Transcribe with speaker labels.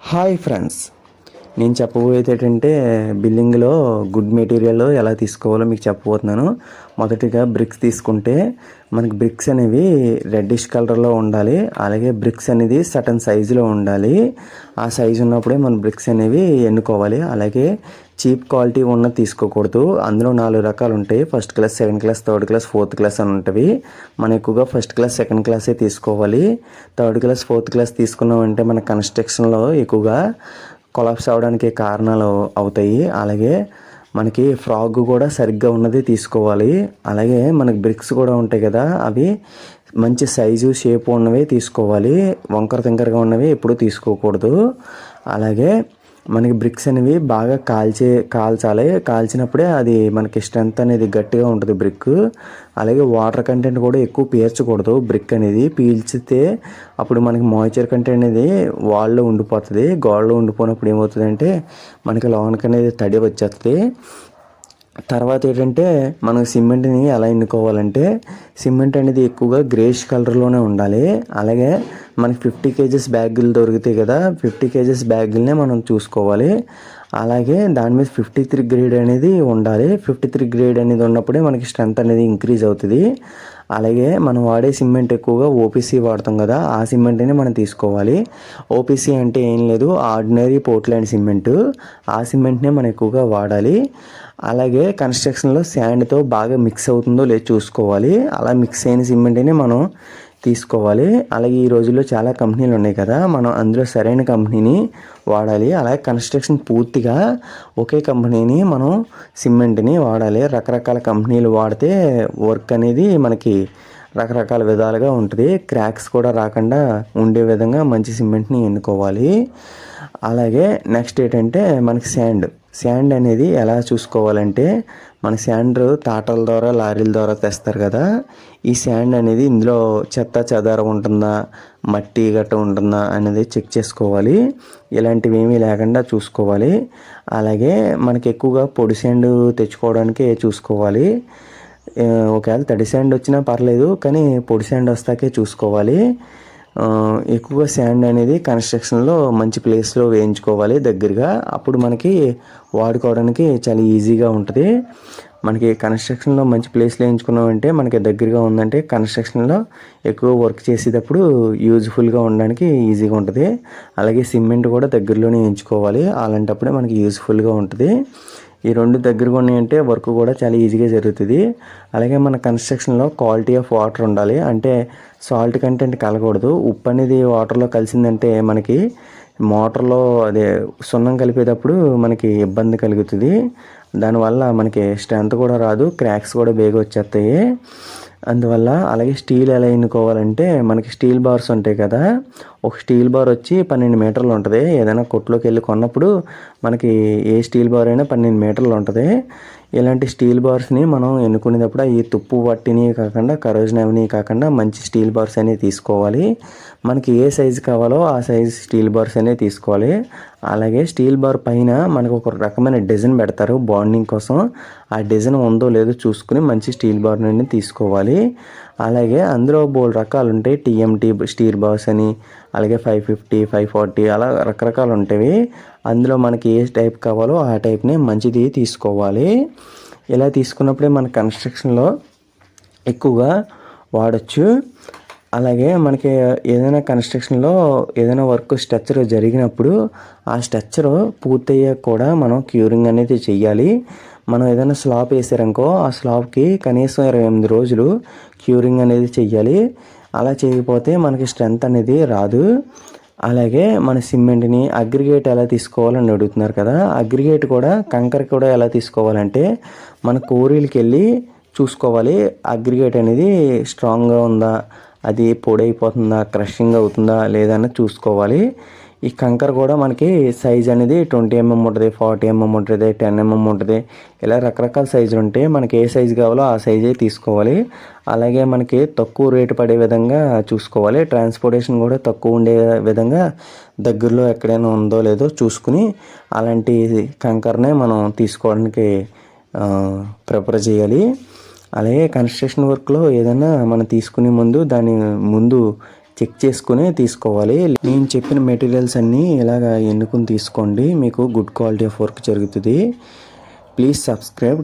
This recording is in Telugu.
Speaker 1: హాయ్ ఫ్రెండ్స్, నేను చెప్పబోయేది ఏంటంటే బిల్డింగ్లో గుడ్ మెటీరియల్ ఎలా తీసుకోవాలో మీకు చెప్పబోతున్నాను. మొదటిగా బ్రిక్స్ తీసుకుంటే మనకి బ్రిక్స్ అనేవి రెడ్డిష్ కలర్లో ఉండాలి. అలాగే బ్రిక్స్ అనేది సర్టన్ సైజులో ఉండాలి. ఆ సైజు ఉన్నప్పుడే మనం బ్రిక్స్ అనేవి ఎన్నుకోవాలి. అలాగే చీప్ క్వాలిటీ ఉన్నది తీసుకోకూడదు. అందులో 4 రకాలు ఉంటాయి. First class, second class, third class, fourth class అని ఉంటాయి. మనం ఎక్కువగా ఫస్ట్ క్లాస్, సెకండ్ క్లాసే తీసుకోవాలి. థర్డ్ క్లాస్, ఫోర్త్ క్లాస్ తీసుకున్నామంటే మన కన్స్ట్రక్షన్లో ఎక్కువగా కొలాప్స్ అవడానికి కారణాలు అవుతాయి. అలాగే మనకి ఫ్రాగ్ కూడా సరిగ్గా ఉన్నది తీసుకోవాలి. అలాగే మనకి బ్రిక్స్ కూడా ఉంటాయి కదా, అవి మంచి సైజు షేప్ ఉన్నవి తీసుకోవాలి. వంకర తింకరగా ఉన్నవి ఎప్పుడూ తీసుకోకూడదు. అలాగే మనకి బ్రిక్స్ అనేవి బాగా కాల్చాలి. కాల్చినప్పుడే అది మనకి స్ట్రెంత్ అనేది గట్టిగా ఉంటుంది బ్రిక్. అలాగే వాటర్ కంటెంట్ కూడా ఎక్కువ పీల్చకూడదు. బ్రిక్ అనేది పీల్చితే అప్పుడు మనకి మాయిశ్చర్ కంటెంట్ అనేది వాల్లో ఉండిపోతుంది. గోడలో ఉండిపోయినప్పుడు ఏమవుతుందంటే మనకి లోనకి అనేది తడి వచ్చేస్తుంది. తర్వాత ఏంటంటే మనం సిమెంట్ని ఎలా ఎన్నుకోవాలంటే సిమెంట్ అనేది ఎక్కువగా గ్రేష్ కలర్లోనే ఉండాలి. అలాగే మనకి 50 kgs బ్యాగులు దొరుకుతాయి కదా, 50 kgs బ్యాగులనే మనం చూసుకోవాలి. అలాగే దాని మీద 53 గ్రేడ్ అనేది ఉండాలి. 53 గ్రేడ్ అనేది ఉన్నప్పుడే మనకి స్ట్రెంత్ అనేది ఇంక్రీజ్ అవుతుంది. అలాగే మనం వాడే సిమెంట్ ఎక్కువగా ఓపీసీ వాడతాం కదా, ఆ సిమెంట్ని మనం తీసుకోవాలి. ఓపీసీ అంటే ఏం లేదు, ఆర్డినరీ పోర్ట్లాండ్ సిమెంట్. ఆ సిమెంట్నే మనం ఎక్కువగా వాడాలి. అలాగే కన్స్ట్రక్షన్లో శాండ్తో బాగా మిక్స్ అవుతుందో లేదో చూసుకోవాలి. అలా మిక్స్ అయిన సిమెంట్ని మనం తీసుకోవాలి. అలాగే ఈ రోజుల్లో చాలా కంపెనీలు ఉన్నాయి కదా, మనం అందులో సరైన కంపెనీని వాడాలి. అలాగే కన్స్ట్రక్షన్ పూర్తిగా ఒకే కంపెనీని మనం సిమెంట్ని వాడాలి. రకరకాల కంపెనీలు వాడితే వర్క్ అనేది మనకి రకరకాల విధాలుగా ఉంటుంది. క్రాక్స్ కూడా రాకుండా ఉండే విధంగా మంచి సిమెంట్ని ఎన్నుకోవాలి. అలాగే నెక్స్ట్ ఏంటంటే మనకి శాండ్ అనేది ఎలా చూసుకోవాలంటే మన శాండ్ తాటల ద్వారా, లారీల ద్వారా తెస్తారు కదా, ఈ శాండ్ అనేది ఇందులో చెత్త చెదారం ఉంటుందా, మట్టి గట్ట ఉంటుందా అనేది చెక్ చేసుకోవాలి. ఇలాంటివి ఏమీ లేకుండా చూసుకోవాలి. అలాగే మనకి ఎక్కువగా పొడి శాండ్ తెచ్చుకోవడానికి చూసుకోవాలి. ఒకవేళ తడి శాండ్ వచ్చినా పర్లేదు, కానీ పొడి శాండ్ వస్తాకే చూసుకోవాలి. ఎక్కువగా శాండ్ అనేది కన్స్ట్రక్షన్లో మంచి ప్లేస్లో వేయించుకోవాలి దగ్గరగా. అప్పుడు మనకి వాడుకోవడానికి చాలా ఈజీగా ఉంటుంది. మనకి కన్స్ట్రక్షన్లో మంచి ప్లేస్లో వేయించుకున్నామంటే మనకి దగ్గరగా ఉందంటే కన్స్ట్రక్షన్లో ఎక్కువ వర్క్ చేసేటప్పుడు యూజ్ఫుల్గా ఉండడానికి ఈజీగా ఉంటుంది. అలాగే సిమెంట్ కూడా దగ్గరలోనే వేయించుకోవాలి. అలాంటప్పుడే మనకి యూజ్ఫుల్గా ఉంటుంది. ఈ రెండు దగ్గరగా ఉన్నాయంటే వర్క్ కూడా చాలా ఈజీగా జరుగుతుంది. అలాగే మన కన్స్ట్రక్షన్లో క్వాలిటీ ఆఫ్ వాటర్ ఉండాలి. అంటే సాల్ట్ కంటెంట్ కలగకూడదు. ఉప్పు అనేది వాటర్లో కలిసిందంటే మనకి మోటార్లో అదే సున్నం కలిపేటప్పుడు మనకి ఇబ్బంది కలుగుతుంది. దానివల్ల మనకి స్ట్రెంత్ కూడా రాదు, క్రాక్స్ కూడా బేగా వచ్చేస్తాయి. అందువల్ల అలాగే స్టీల్ ఎలా ఎన్నుకోవాలంటే మనకి స్టీల్ బార్స్ ఉంటాయి కదా, ఒక స్టీల్ బార్ వచ్చి 12 మీటర్లు ఉంటుంది. ఏదైనా కొట్టులోకి వెళ్ళి కొన్నప్పుడు మనకి ఏ స్టీల్ బార్ అయినా 12 మీటర్లు ఉంటుంది. ఇలాంటి స్టీల్ బార్స్ని మనం ఎన్నుకునేటప్పుడు ఈ తుప్పు పట్టిని కాకుండా, కరోజన్ అవని కాకుండా మంచి స్టీల్ బార్స్ అనేవి తీసుకోవాలి. మనకి ఏ సైజు కావాలో ఆ సైజు స్టీల్ బార్స్ అనేవి తీసుకోవాలి. అలాగే స్టీల్ బార్ పైన మనకు ఒక రకమైన డిజైన్ పెడతారు బాండింగ్ కోసం. ఆ డిజైన్ ఉందో లేదో చూసుకుని మంచి స్టీల్ బార్ నుండి తీసుకోవాలి. అలాగే అందులో బోల్డ్ రకాలు ఉంటాయి. టీఎంటీ స్టీల్ బార్స్ అని, అలాగే 550, 540 అలా రకరకాలు ఉంటాయి. అందులో మనకి ఏ టైప్ కావాలో ఆ టైప్ని మంచిది తీసుకోవాలి. ఇలా తీసుకున్నప్పుడే మన కన్స్ట్రక్షన్లో ఎక్కువగా వాడచ్చు. అలాగే మనకి ఏదైనా కన్స్ట్రక్షన్లో ఏదైనా వర్క్ స్ట్రక్చర్ జరిగినప్పుడు ఆ స్ట్రక్చర్ పూర్తయ్యాక కూడా మనం క్యూరింగ్ అనేది చెయ్యాలి. మనం ఏదైనా స్లాబ్ వేసారనుకో, ఆ స్లాబ్కి కనీసం 28 రోజులు క్యూరింగ్ అనేది చెయ్యాలి. అలా చేయకపోతే మనకి స్ట్రెంత్ అనేది రాదు. అలాగే మన సిమెంట్ని అగ్రిగేట్ ఎలా తీసుకోవాలని అడుగుతున్నారు కదా, అగ్రిగేట్ కూడా కంకర కూడా ఎలా తీసుకోవాలంటే మన కోరీలకి వెళ్ళి చూసుకోవాలి. అగ్రిగేట్ అనేది స్ట్రాంగ్గా ఉందా, అది పొడైపోతుందా, క్రషింగ్ అవుతుందా లేదా అని చూసుకోవాలి. ఈ కంకర కూడా మనకి సైజ్ అనేది 20 mm ఉంటుంది, 40 mm ఉంటుంది, 10 mm ఉంటుంది. ఇలా రకరకాల సైజులు ఉంటాయి. మనకి ఏ సైజు కావాలో ఆ సైజే తీసుకోవాలి. అలాగే మనకి తక్కువ రేటు పడే విధంగా చూసుకోవాలి. ట్రాన్స్పోర్టేషన్ కూడా తక్కువ ఉండే విధంగా దగ్గరలో ఎక్కడైనా ఉందో లేదో చూసుకుని అలాంటి కంకరనే మనం తీసుకోవడానికి ప్రిఫర్ చేయాలి. అలాగే కన్స్ట్రక్షన్ వర్క్లో ఏదైనా మనం తీసుకునే ముందు దాని ముందు చెక్ చేసుకుని తీసుకోవాలి. నేను చెప్పిన మెటీరియల్స్ అన్నీ ఇలాగ ఎన్నుకుని తీసుకోండి, మీకు గుడ్ క్వాలిటీ ఆఫ్ వర్క్ జరుగుతుంది. Please subscribe.